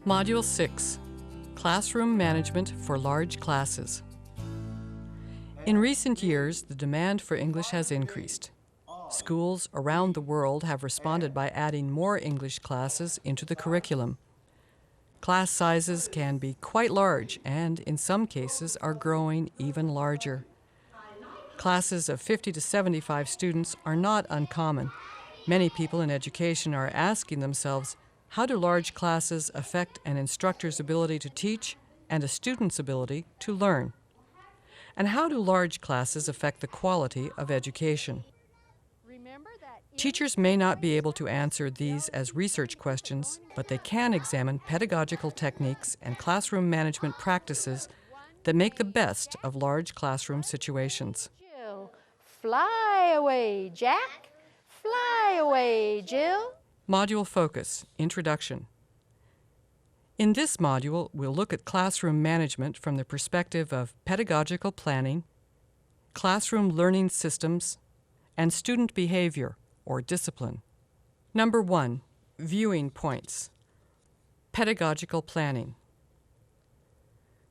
Module 6, Classroom Management for Large Classes. In recent years, the demand for English has increased. Schools around the world have responded by adding more English classes into the curriculum. Class sizes can be quite large and, in some cases, are growing even larger. Classes of 50 to 75 students are not uncommon. Many people in education are asking themselves, how do large classes affect an instructor's ability to teach and a student's ability to learn? And how do large classes affect the quality of education? Teachers may not be able to answer these as research questions, but they can examine pedagogical techniques and classroom management practices that make the best of large classroom situations. Jill, fly away, Jack. Fly away, Jill. Module Focus, Introduction. In this module, we'll look at classroom management from the perspective of pedagogical planning, classroom learning systems, and student behavior, or discipline. Number 1, viewing points. Pedagogical planning.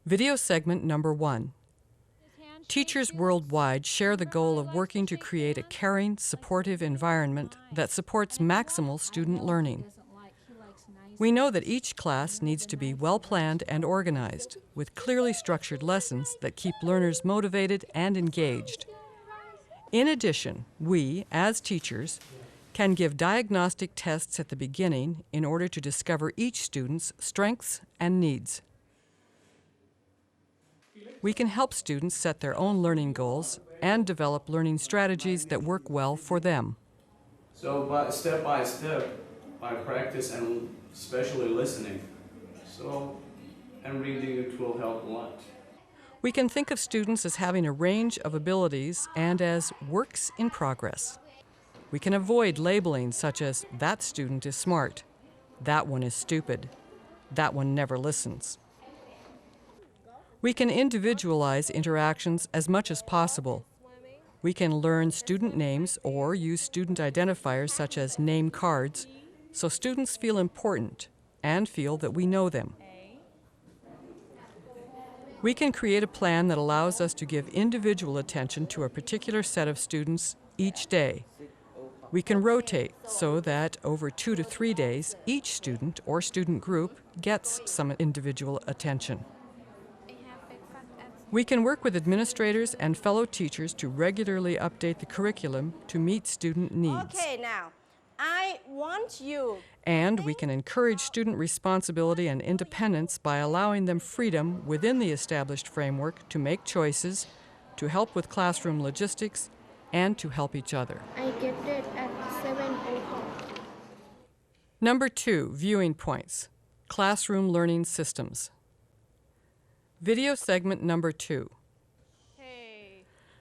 Video segment number 1. Teachers worldwide share the goal of working to create a caring, supportive environment that supports maximal student learning. We know that each class needs to be well-planned and organized, with clearly structured lessons that keep learners motivated and engaged. In addition, we, as teachers, can give diagnostic tests at the beginning in order to discover each student's strengths and needs. We can help students set their own learning goals and develop learning strategies that work well for them. So step by step, by practice and especially listening, and reading, it will help a lot. We can think of students as having a range of abilities and as works in progress. We can avoid labeling such as, that student is smart, that one is stupid, that one never listens. We can individualize interactions as much as possible. We can learn student names or use student identifiers such as name cards so students feel important and feel that we know them. We can create a plan that allows us to give individual attention to a particular set of students each day. We can rotate so that over 2 to 3 days, each student or student group gets some individual attention. We can work with administrators and fellow teachers to regularly update the curriculum to meet student needs. Okay, now, I want you. And we can encourage student responsibility and independence by allowing them freedom within the established framework to make choices, to help with classroom logistics, and to help each other. I get it at 7:00. Number 2, viewing points. Classroom learning systems. Video segment number 2.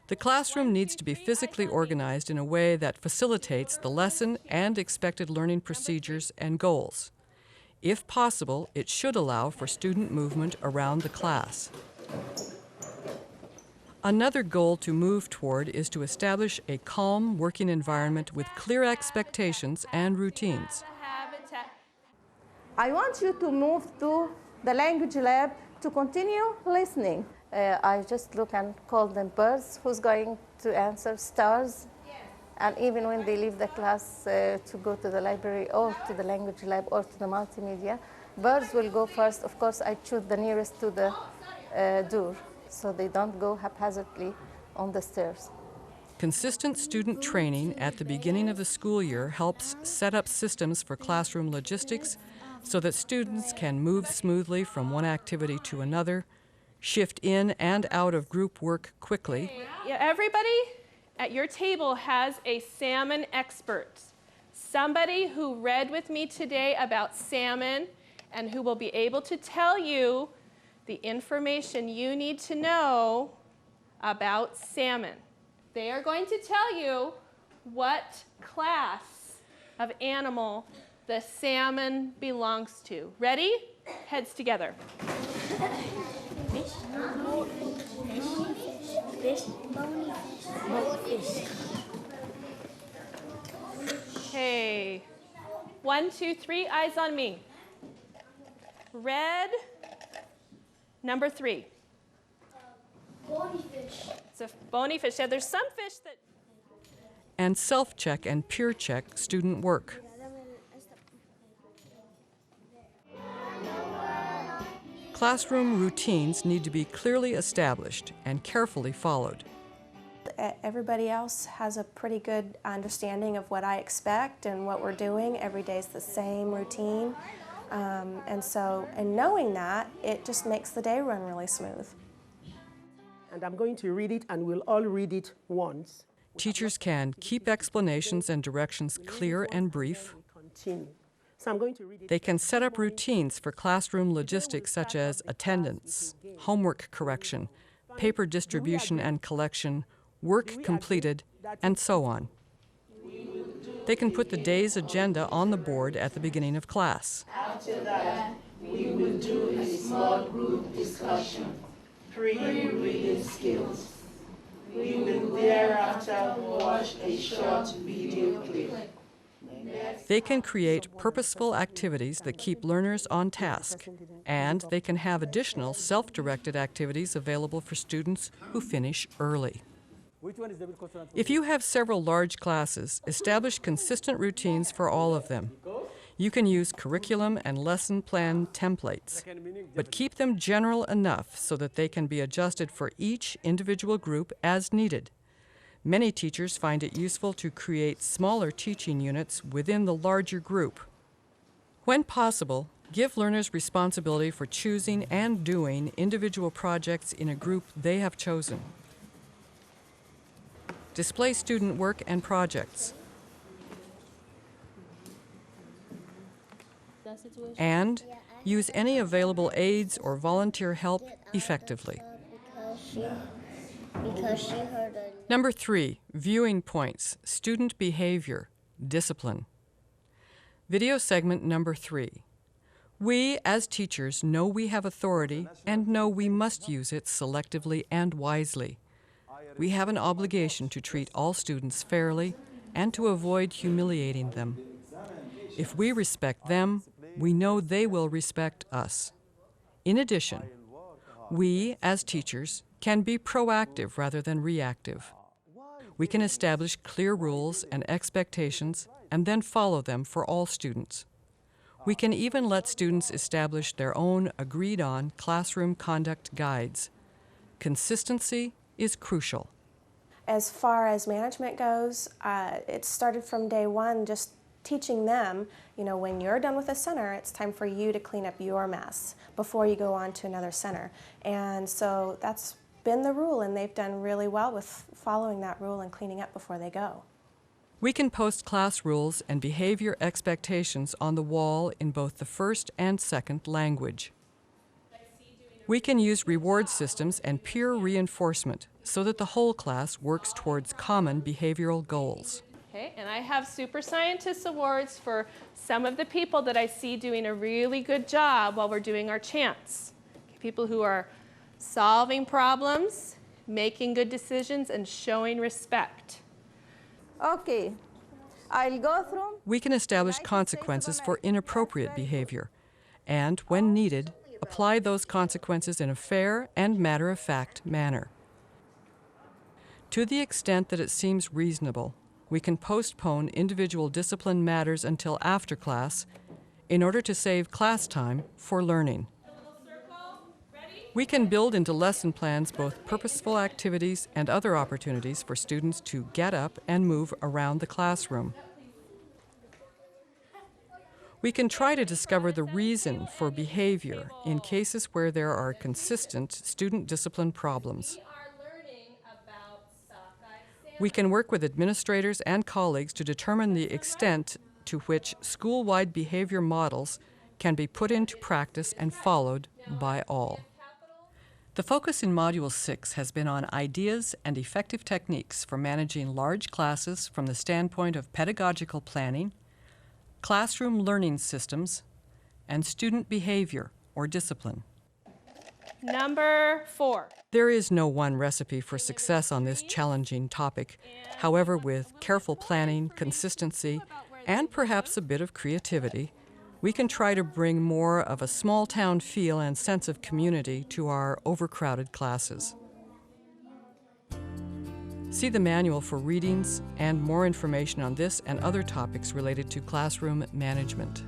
The classroom needs to be physically organized in a way that facilitates the lesson and expected learning procedures and goals. If possible, it should allow for student movement around the class. Another goal to move toward is to establish a calm working environment with clear expectations and routines. I want you to move to the language lab to continue listening. I just look and call them birds. Who's going to answer? Stars. And even when they leave the class to go to the library or to the language lab or to the multimedia, birds will go first. Of course, I choose the nearest to the door, so they don't go haphazardly on the stairs. Consistent student training at the beginning of the school year helps set up systems for classroom logistics so that students can move smoothly from one activity to another, shift in and out of group work quickly. Yeah, everybody at your table has a salmon expert, somebody who read with me today about salmon and who will be able to tell you the information you need to know about salmon. They are going to tell you what class of animal the salmon belongs to. Ready? Heads together. Fish, bony fish. Okay. 1, 2, 3, eyes on me. Red, number 3. Bony fish. It's a bony fish. Yeah, there's some fish that... And self-check and peer-check student work. Classroom routines need to be clearly established and carefully followed. Everybody else has a pretty good understanding of what I expect and what we're doing. Every day is the same routine. And knowing that, it just makes the day run really smooth. And I'm going to read it, and we'll all read it once. Teachers can keep explanations and directions clear and brief. Continue. So I'm going to read it. They can set up routines for classroom logistics such as attendance, homework correction, paper distribution and collection, work completed, and so on. They can put the day's agenda on the board at the beginning of class. After that, we will do a small group discussion, pre-reading skills. We will thereafter watch a short video clip. They can create purposeful activities that keep learners on task, and they can have additional self-directed activities available for students who finish early. If you have several large classes, establish consistent routines for all of them. You can use curriculum and lesson plan templates, but keep them general enough so that they can be adjusted for each individual group as needed. Many teachers find it useful to create smaller teaching units within the larger group. When possible, give learners responsibility for choosing and doing individual projects in a group they have chosen. Display student work and projects. And use any available aids or volunteer help effectively. Because she heard a... Number 3, viewing points, student behavior, discipline. Video segment number 3. We, as teachers, know we have authority and know we must use it selectively and wisely. We have an obligation to treat all students fairly and to avoid humiliating them. If we respect them, we know they will respect us. In addition, we, as teachers, can be proactive rather than reactive. We can establish clear rules and expectations and then follow them for all students. We can even let students establish their own agreed-on classroom conduct guides. Consistency is crucial. As far as management goes, it started from day one, just teaching them, when you're done with a center, it's time for you to clean up your mess before you go on to another center. And so that's been the rule, and they've done really well with following that rule and cleaning up before they go. We can post class rules and behavior expectations on the wall in both the first and second language. We can use reward systems and peer reinforcement so that the whole class works towards common behavioral goals. Okay, and I have Super Scientist Awards for some of the people that I see doing a really good job while we're doing our chants. People who are solving problems, making good decisions, and showing respect. Okay, I'll go through. We can establish consequences for inappropriate behavior, and when needed, apply those consequences in a fair and matter-of-fact manner. To the extent that it seems reasonable, we can postpone individual discipline matters until after class in order to save class time for learning. We can build into lesson plans both purposeful activities and other opportunities for students to get up and move around the classroom. We can try to discover the reason for behavior in cases where there are consistent student discipline problems. We can work with administrators and colleagues to determine the extent to which school-wide behavior models can be put into practice and followed by all. The focus in Module 6 has been on ideas and effective techniques for managing large classes from the standpoint of pedagogical planning, classroom learning systems, and student behavior or discipline. Number 4. There is no one recipe for success on this challenging topic. However, with careful planning, consistency, and perhaps a bit of creativity, we can try to bring more of a small town feel and sense of community to our overcrowded classes. See the manual for readings and more information on this and other topics related to classroom management.